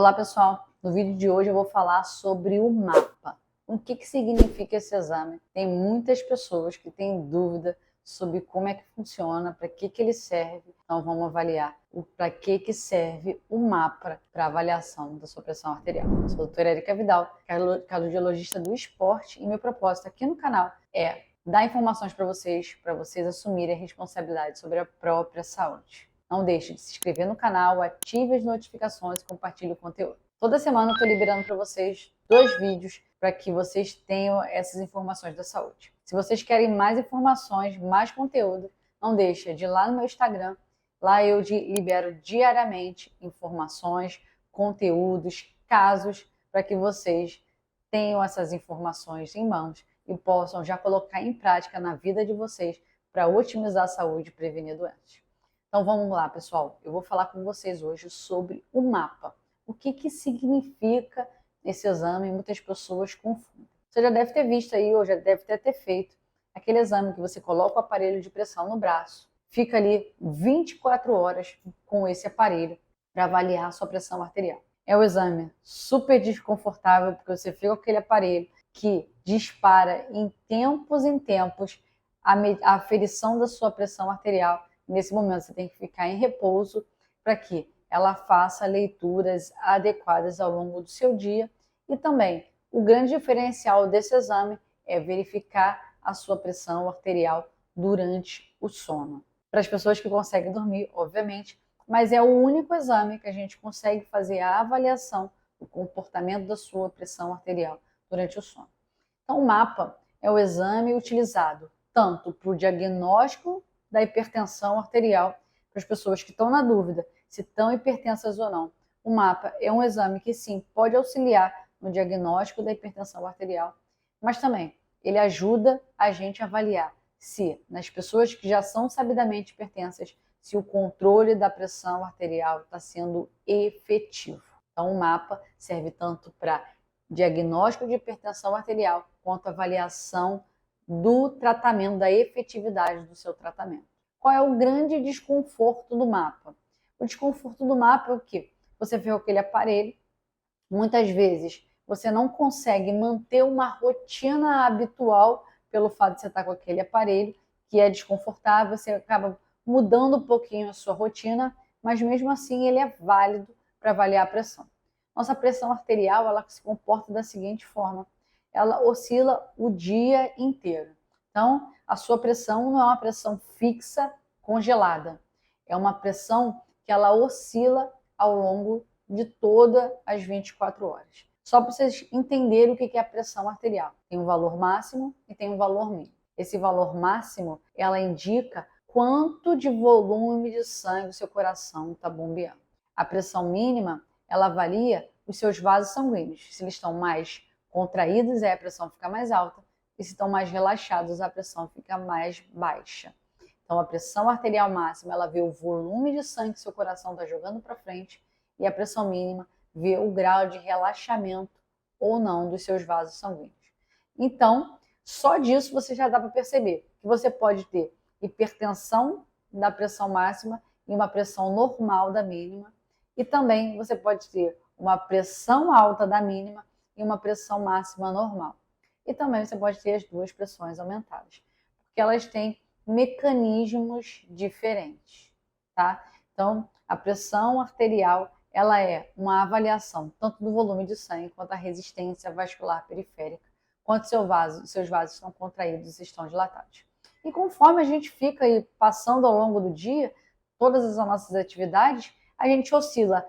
Olá pessoal, no vídeo de hoje eu vou falar sobre o mapa. O que significa esse exame? Tem muitas pessoas que têm dúvida sobre como é que funciona, para que ele serve. Então vamos avaliar para que serve o mapa para avaliação da sua pressão arterial. Eu sou a doutora Erika Vidal, cardiologista do esporte, e meu propósito aqui no canal é dar informações para vocês assumirem a responsabilidade sobre a própria saúde. Não deixe de se inscrever no canal, ative as notificações e compartilhe o conteúdo. Toda semana eu estou liberando para vocês 2 vídeos para que vocês tenham essas informações da saúde. Se vocês querem mais informações, mais conteúdo, não deixe de ir lá no meu Instagram. Lá eu libero diariamente informações, conteúdos, casos, para que vocês tenham essas informações em mãos e possam já colocar em prática na vida de vocês para otimizar a saúde e prevenir doenças. Então vamos lá, pessoal. Eu vou falar com vocês hoje sobre o mapa. O que significa esse exame? Muitas pessoas confundem. Você já deve ter visto aí, ou já deve ter feito, aquele exame que você coloca o aparelho de pressão no braço, fica ali 24 horas com esse aparelho para avaliar a sua pressão arterial. É um exame super desconfortável, porque você fica com aquele aparelho que dispara em tempos a aferição da sua pressão arterial. Nesse momento você tem que ficar em repouso para que ela faça leituras adequadas ao longo do seu dia. E também o grande diferencial desse exame é verificar a sua pressão arterial durante o sono. Para as pessoas que conseguem dormir, obviamente, mas é o único exame que a gente consegue fazer a avaliação do comportamento da sua pressão arterial durante o sono. Então o mapa é o exame utilizado tanto para o diagnóstico da hipertensão arterial, para as pessoas que estão na dúvida se estão hipertensas ou não. O mapa é um exame que sim, pode auxiliar no diagnóstico da hipertensão arterial, mas também ele ajuda a gente a avaliar se nas pessoas que já são sabidamente hipertensas, se o controle da pressão arterial está sendo efetivo. Então o mapa serve tanto para diagnóstico de hipertensão arterial quanto avaliação do tratamento, da efetividade do seu tratamento. Qual é o grande desconforto do mapa? O desconforto do mapa é o quê? Você vê aquele aparelho, muitas vezes você não consegue manter uma rotina habitual pelo fato de você estar com aquele aparelho, que é desconfortável, você acaba mudando um pouquinho a sua rotina, mas mesmo assim ele é válido para avaliar a pressão. Nossa pressão arterial, ela se comporta da seguinte forma: ela oscila o dia inteiro. Então, a sua pressão não é uma pressão fixa, congelada. É uma pressão que ela oscila ao longo de todas as 24 horas. Só para vocês entenderem o que é a pressão arterial. Tem um valor máximo e tem um valor mínimo. Esse valor máximo, ela indica quanto de volume de sangue o seu coração está bombeando. A pressão mínima, ela avalia os seus vasos sanguíneos. Se eles estão mais contraídos, a pressão fica mais alta, e se estão mais relaxados, a pressão fica mais baixa. Então, a pressão arterial máxima, ela vê o volume de sangue que seu coração está jogando para frente, e a pressão mínima vê o grau de relaxamento ou não dos seus vasos sanguíneos. Então, só disso você já dá para perceber que você pode ter hipertensão da pressão máxima e uma pressão normal da mínima, e também você pode ter uma pressão alta da mínima e uma pressão máxima normal. E também você pode ter as duas pressões aumentadas, porque elas têm mecanismos diferentes, tá? Então, a pressão arterial, ela é uma avaliação tanto do volume de sangue quanto da resistência vascular periférica, quanto seus vasos estão contraídos e estão dilatados. E conforme a gente fica aí passando ao longo do dia, todas as nossas atividades, a gente oscila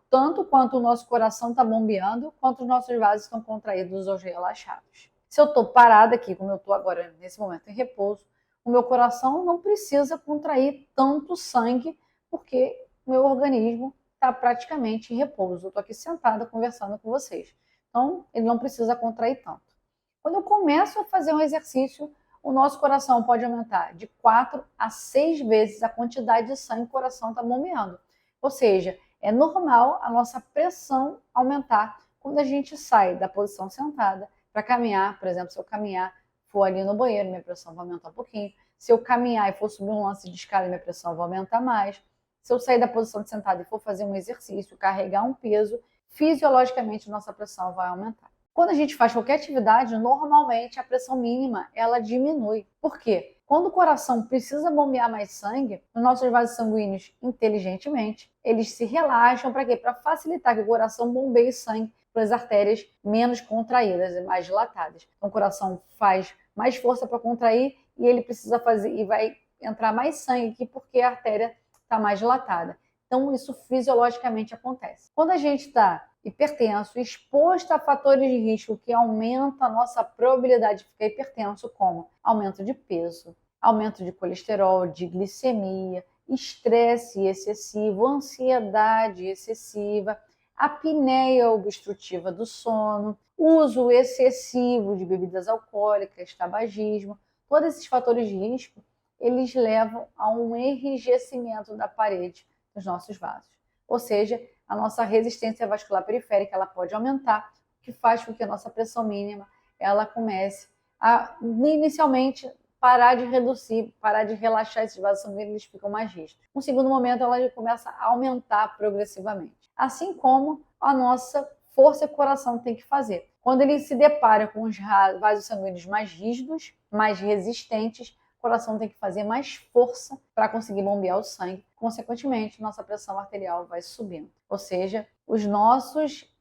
tanto quanto o nosso coração está bombeando, quanto os nossos vasos estão contraídos ou relaxados. Se eu estou parada aqui, como eu estou agora nesse momento em repouso, o meu coração não precisa contrair tanto sangue, porque o meu organismo está praticamente em repouso. Eu estou aqui sentada conversando com vocês. Então, ele não precisa contrair tanto. Quando eu começo a fazer um exercício, o nosso coração pode aumentar de 4 a 6 vezes a quantidade de sangue que o coração está bombeando. Ou seja, é normal a nossa pressão aumentar quando a gente sai da posição sentada para caminhar. Por exemplo, se eu caminhar, for ali no banheiro, minha pressão vai aumentar um pouquinho. Se eu caminhar e for subir um lance de escada, minha pressão vai aumentar mais. Se eu sair da posição de sentado e for fazer um exercício, carregar um peso, fisiologicamente nossa pressão vai aumentar. Quando a gente faz qualquer atividade, normalmente a pressão mínima ela diminui. Por quê? Quando o coração precisa bombear mais sangue, os nossos vasos sanguíneos, inteligentemente, eles se relaxam para quê? Para facilitar que o coração bombeie sangue para as artérias menos contraídas e mais dilatadas. Então o coração faz mais força para contrair e ele precisa fazer e vai entrar mais sangue aqui porque a artéria está mais dilatada. Então isso fisiologicamente acontece. Quando a gente está hipertenso, exposto a fatores de risco que aumentam a nossa probabilidade de ficar hipertenso, como aumento de peso, aumento de colesterol, de glicemia, estresse excessivo, ansiedade excessiva, apneia obstrutiva do sono, uso excessivo de bebidas alcoólicas, tabagismo, todos esses fatores de risco, eles levam a um enrijecimento da parede dos nossos vasos. Ou seja, a nossa resistência vascular periférica ela pode aumentar, o que faz com que a nossa pressão mínima ela comece a, inicialmente, parar de reduzir, parar de relaxar esses vasos sanguíneos, eles ficam mais rígidos. No segundo momento, ela começa a aumentar progressivamente. Assim como a nossa força que o coração tem que fazer. Quando ele se depara com os vasos sanguíneos mais rígidos, mais resistentes, o coração tem que fazer mais força para conseguir bombear o sangue. Consequentemente, nossa pressão arterial vai subindo. Ou seja,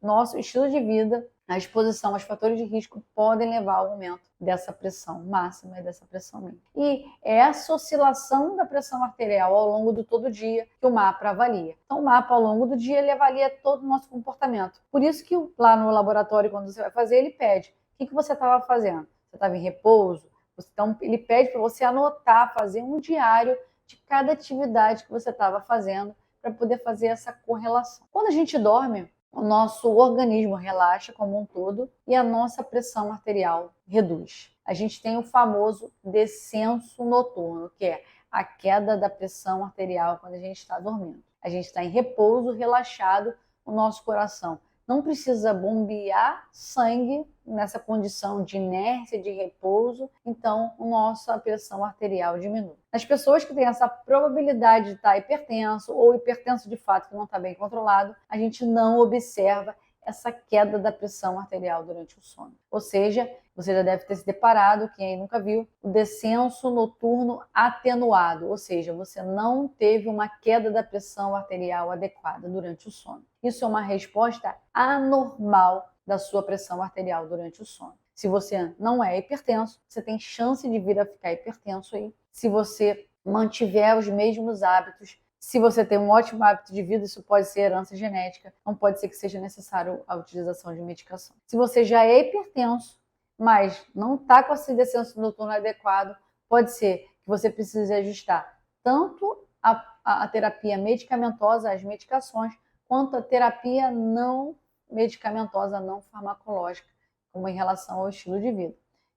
nosso estilo de vida, a exposição aos fatores de risco podem levar ao aumento dessa pressão máxima e dessa pressão mínima. E é essa oscilação da pressão arterial ao longo do todo dia que o mapa avalia. Então, o mapa, ao longo do dia, ele avalia todo o nosso comportamento. Por isso que lá no laboratório, quando você vai fazer, ele pede o que você estava fazendo. Você estava em repouso? Então, ele pede para você anotar, fazer um diário de cada atividade que você estava fazendo para poder fazer essa correlação. Quando a gente dorme, o nosso organismo relaxa como um todo e a nossa pressão arterial reduz. A gente tem o famoso descenso noturno, que é a queda da pressão arterial quando a gente está dormindo. A gente está em repouso, relaxado, o nosso coração não precisa bombear sangue nessa condição de inércia, de repouso, então a nossa pressão arterial diminui. Nas pessoas que têm essa probabilidade de estar hipertenso ou hipertenso de fato que não está bem controlado, a gente não observa essa queda da pressão arterial durante o sono. Ou seja, você já deve ter se deparado, quem aí nunca viu, o descenso noturno atenuado, ou seja, você não teve uma queda da pressão arterial adequada durante o sono. Isso é uma resposta anormal da sua pressão arterial durante o sono. Se você não é hipertenso, você tem chance de vir a ficar hipertenso aí. Se você mantiver os mesmos hábitos, se você tem um ótimo hábito de vida, isso pode ser herança genética, não pode ser que seja necessário a utilização de medicação. Se você já é hipertenso, mas não está com esse descenso noturno adequado, pode ser que você precise ajustar tanto a terapia medicamentosa, as medicações, quanto a terapia não medicamentosa, não farmacológica, como em relação ao estilo de vida.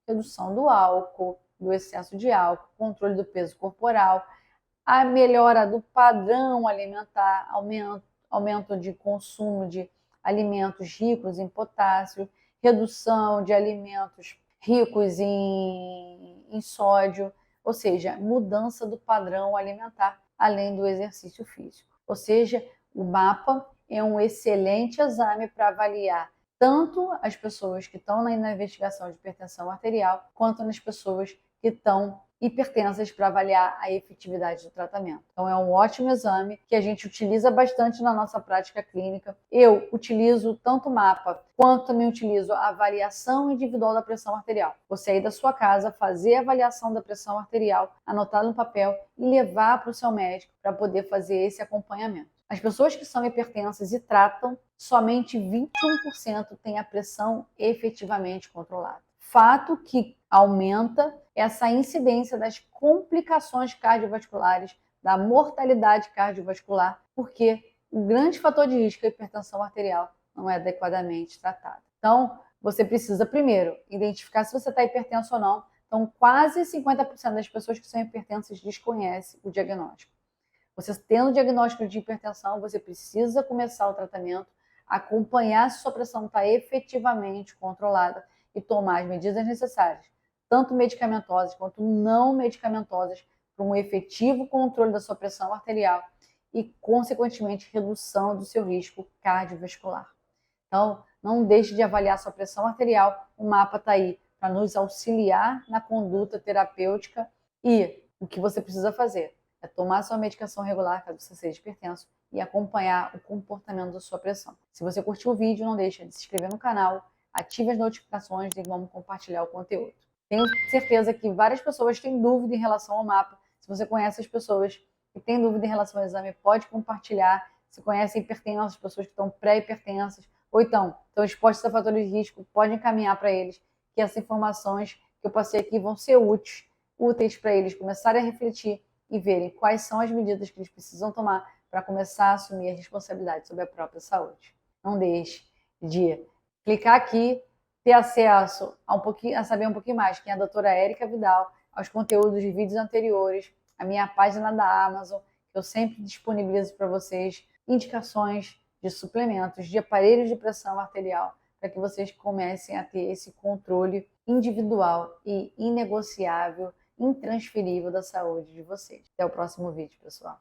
Redução do álcool, do excesso de álcool, controle do peso corporal, a melhora do padrão alimentar, aumento de consumo de alimentos ricos em potássio, redução de alimentos ricos em sódio, ou seja, mudança do padrão alimentar, além do exercício físico. Ou seja, o mapa é um excelente exame para avaliar tanto as pessoas que estão na investigação de hipertensão arterial, quanto nas pessoas que estão hipertensas para avaliar a efetividade do tratamento. Então é um ótimo exame que a gente utiliza bastante na nossa prática clínica. Eu utilizo tanto o mapa, quanto também utilizo a avaliação individual da pressão arterial. Você ir da sua casa, fazer a avaliação da pressão arterial, anotar no papel e levar para o seu médico para poder fazer esse acompanhamento. As pessoas que são hipertensas e tratam, somente 21% têm a pressão efetivamente controlada. Fato que aumenta essa incidência das complicações cardiovasculares, da mortalidade cardiovascular, porque o grande fator de risco é a hipertensão arterial não é adequadamente tratada. Então, você precisa primeiro identificar se você está hipertenso ou não. Então, quase 50% das pessoas que são hipertensas desconhecem o diagnóstico. Você tendo o diagnóstico de hipertensão, você precisa começar o tratamento, acompanhar se sua pressão está efetivamente controlada e tomar as medidas necessárias, tanto medicamentosas quanto não medicamentosas, para um efetivo controle da sua pressão arterial e, consequentemente, redução do seu risco cardiovascular. Então, não deixe de avaliar sua pressão arterial. O mapa está aí para nos auxiliar na conduta terapêutica e o que você precisa fazer é tomar sua medicação regular, caso você seja hipertenso, e acompanhar o comportamento da sua pressão. Se você curtiu o vídeo, não deixe de se inscrever no canal, ative as notificações e vamos compartilhar o conteúdo. Tenho certeza que várias pessoas têm dúvida em relação ao mapa. Se você conhece as pessoas que têm dúvida em relação ao exame, pode compartilhar. Se conhece hipertensas, pessoas que estão pré-hipertensas, ou então estão expostos a fatores de risco, pode encaminhar para eles que essas informações que eu passei aqui vão ser úteis para eles começarem a refletir e verem quais são as medidas que eles precisam tomar para começar a assumir a responsabilidade sobre a própria saúde. Não deixe de clicar aqui, ter acesso a saber um pouquinho mais quem é a doutora Érica Vidal, aos conteúdos de vídeos anteriores, a minha página da Amazon, que eu sempre disponibilizo para vocês indicações de suplementos, de aparelhos de pressão arterial, para que vocês comecem a ter esse controle individual e inegociável, intransferível da saúde de vocês. Até o próximo vídeo, pessoal.